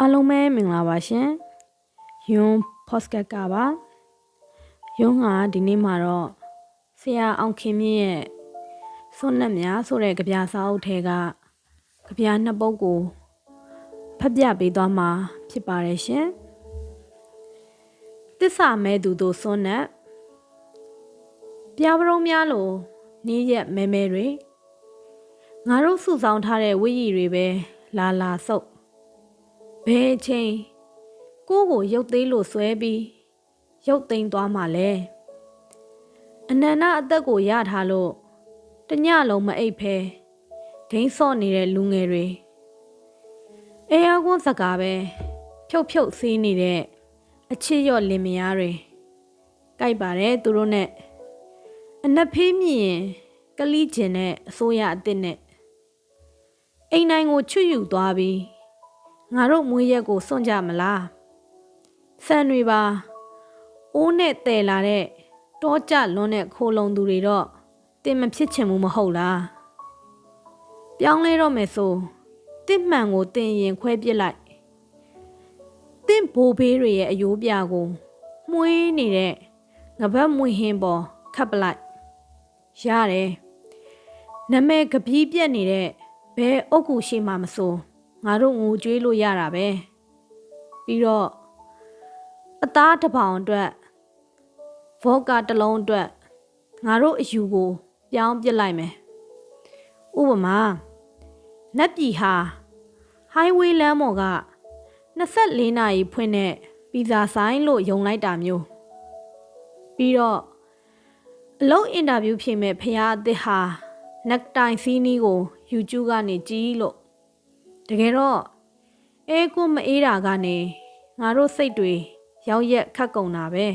အားလုံးပဲမင်္ဂလာပါရှင်ယွန်းဖော့စကတ်ကပါယွန်းကဒီနေ့မှာတော့ဆရာအောင်ခင်မြင့်ရဲ့စွန့်နှက်များဆိုတဲ့ကြပြစာအုပ်ထဲကကြပြနှစ်ပုဒ်ကိုဖတ်ပြပေးသွားမှာဖြစ်ပါတယ်ရှင်တစ္ဆာမဲ့သူတို့စွန့်နှက်ပြားပရုံးများလိုနေ့ရက်မဲမဲတွေငါတို့စုဆောင်ထားတဲ့ဝိရီတွေပဲလာဆုပ်ဘယ်ချိန်ကိုရုပ်သေးလို့ဆွဲပြီးရုပ်သိမ်းသွားမှလဲအနန္တအသက်ကိုရထားလို့တညလုံးမအိပ်ဖဲဒိန်းဆော့နေတဲ့လူငယ်တွေအေယာကွန်းစကားပဲဖြုတ်စီးနေတဲ့အချစ်ရော့လင်မယားတွေကြိုက်ပါတယ်သူတို့နဲ့အနက်ဖေးမြင်ရင်ကလိကျင်တဲ့အစိုးရအစ်စ်နဲ့အိမ်နိုင်ကိုချွတ်ယူသွားပြီးငါတို့မွေးရက်ကိုစွန့်ကြမလားဆန်တွေပါအိုးနဲ့တဲလာတဲ့တောကြလွန်းတဲ့ခိုးလုံသူတွေတော့တင်မဖြစ်ချင်ဘူးမဟုတ်လားပြောင်းလဲတော့မယ်ဆိုတင့်မှန်ကိုတင်ရင်ခွဲပစ်လိုက်တင့်ဘိုးဘေးတွေရဲ့အယိုးပြကိုမှုေးနေတဲ့ငပတ်မွေဟင်းပေါ်ခတ်ပလိုက်ရတယ်နမဲကပီးပြက်နေတဲ့ဘဲအုတ်ကူရှိမှမဆိုငါတို့ငိုကြွေးလို့ရတာပဲပြီးတော့အသားတစ်ပေါင်အတွက်ဘော့ကာတစ်လုံးအတွက်ငါတို့အယူကိုပြောင်းပစ်လိုက်မယ်ဥပမာနတ်ပြည်ဟာဟိုင်းဝေးလမ်းပေါ်က24နာရီဖွင့်တဲ့ပီဇာဆိုင်လို့ယုံလိုက်တာမျိုးပြီးတော့အလုံးအင်တာဗျူးဖြေမဲ့ဖရားအသစ်ဟာနက်တိုင်စီးနီးကို YouTube ကနေကြည့်လို့တကယ်တော့ကိုမအေးတာကနေငါတို့စိတ်တွေရောက်ရက်ခတ်ကုန်တာပဲ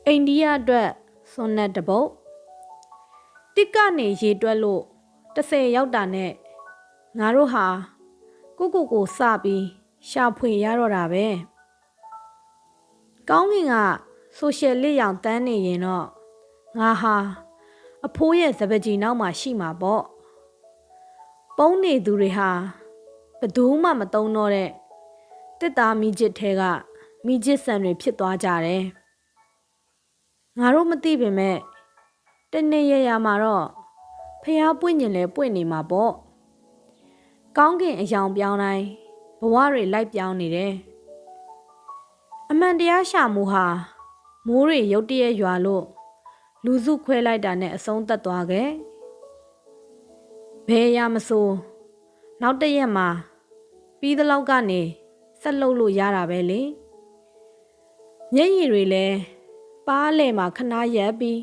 အိန္ဒိယအတွက်စွန်နက်တပုတ်တစ်ကနေရေတွက်လို့30ရောက်တာနဲ့ငါတို့ဟာကိုစပြီးရှာဖွေရတော့တာပဲကောင်းကင်ကဆိုရှယ်လစ်ရောင်တန်းနေရင်တော့ငါဟာအဖိုးရဲ့စပကြီးနောက်မှာရှိမှာပေါ့ပုံးနေသူတွေဟာဘယ်သူမှမတုံးတော့တဲ့တစ်သားမိချစ်ထဲကမိချစ်ဆန်တွေဖြစ်သွားကြတယ်ငါတို့မသိပေမဲ့တနေ့ရရမှာတော့ဖះပွင့်ညင်လဲပွင့်နေမှာပေါ့ကောင်းကင်အယောင်ပြောင်းတိုင်းဘဝတွေလိုက်ပြောင်းနေတယ်အမှန်တရားရှာမှုဟာမိုးတွေရုတ်တရက်ရွာလို့လူစုခွဲလိုက်တာနဲ့အဆုံးသတ်သွားခဲ့ဘယ်ရမစိုးနောက်တရက်မှာပြီးသလောက်ကနေဆက်လုပ်လို့ရတာပဲလေမျက်ရည်တွေလည်းပါးလေမှာခဏရက်ပြီး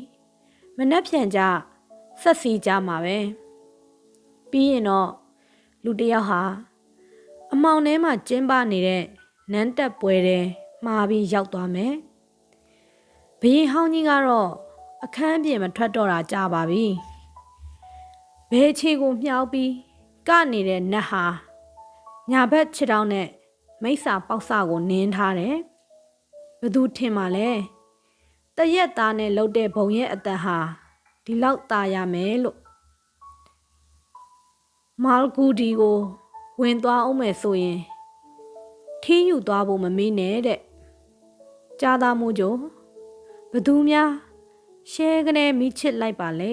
မနှက်ဖြန်ကြဆက်စီကြမှာပဲပြီးရင်တော့လူတယောက်ဟာအမောင်ထဲမှာကျင်းပနေတဲ့နန်းတက်ပွဲတဲ့မှားပြီးရောက်သွားမယ်ဘီဟောင်းကြီးကတော့အခန်းပြင်မထွက်တော့တာကြာပါပြီဘဲချေကိုမြှောက်ပြီးကနေတဲ့နတ်ဟာညာဘက်ခြေထောက်နဲ့မိစ္ဆာပေါက်စကိုနင်းထားတယ်ဘသူထင်ပါလဲတရက်သားနဲ့လှုပ်တဲ့ဘုံရဲ့အသက်ဟာဒီလောက်ตายရမယ်လို့မာလ်ဂူဒီကိုဝင်သွားအောင်မယ်ဆိုရင်ထင်းယူသွားဖို့မမေးနဲ့တဲ့ကြားသားမို့ကြဘသူများရှဲကနေမိချစ်လိုက်ပါလေ